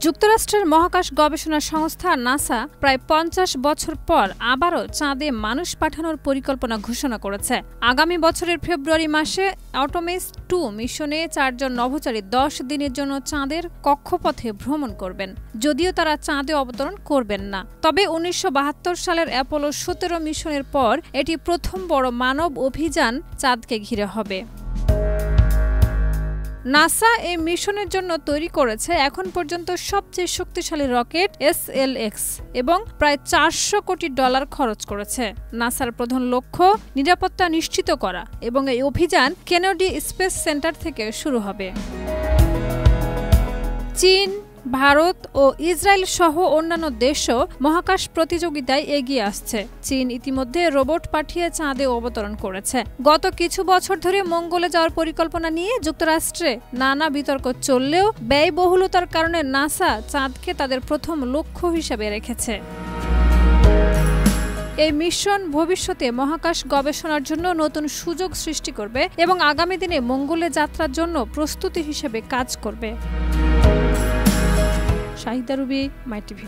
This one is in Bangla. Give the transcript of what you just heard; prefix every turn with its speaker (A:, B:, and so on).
A: যুক্তরাষ্ট্রের মহাকাশ গবেষণা সংস্থা নাসা প্রায় ৫০ বছর পর আবারও চাঁদে মানুষ পাঠানোর পরিকল্পনা ঘোষণা করেছে। আগামী বছরের ফেব্রুয়ারি মাসে আর্টেমিস 2 মিশনে ৪ জন নভোচারী ১০ দিনের জন্য চাঁদের কক্ষপথে ভ্রমণ করবেন, যদিও তারা চাঁদে অবতরণ করবেন না। তবে ১৯৭২ সালের অ্যাপোলো ১৭ মিশনের পর এটি প্রথম বড় মানব অভিযান চাঁদকে ঘিরে হবে। নাসা এই মিশনের জন্য তৈরি করেছে এখন পর্যন্ত সবচেয়ে শক্তিশালী রকেট SLX এবং প্রায় $৪০০ কোটি খরচ করেছে। নাসার প্রধান লক্ষ্য নিরাপত্তা নিশ্চিত করা এবং এই অভিযান কেনেডি স্পেস সেন্টার থেকে শুরু হবে। চীন, ভারত ও ইসরায়েল সহ অন্যান্য দেশও মহাকাশ প্রতিযোগিতায় এগিয়ে আসছে। চীন ইতিমধ্যে রোবট পাঠিয়ে চাঁদে অবতরণ করেছে। গত কিছু বছর ধরে মঙ্গলে যাওয়ার পরিকল্পনা নিয়ে যুক্তরাষ্ট্রে নানা বিতর্ক চললেও ব্যয়বহুলতার কারণে নাসা চাঁদকে তাদের প্রথম লক্ষ্য হিসেবে রেখেছে। এই মিশন ভবিষ্যতে মহাকাশ গবেষণার জন্য নতুন সুযোগ সৃষ্টি করবে এবং আগামী দিনে মঙ্গলে যাত্রার জন্য প্রস্তুতি হিসেবে কাজ করবে। শাহিদা রুবি, মাই টিভি।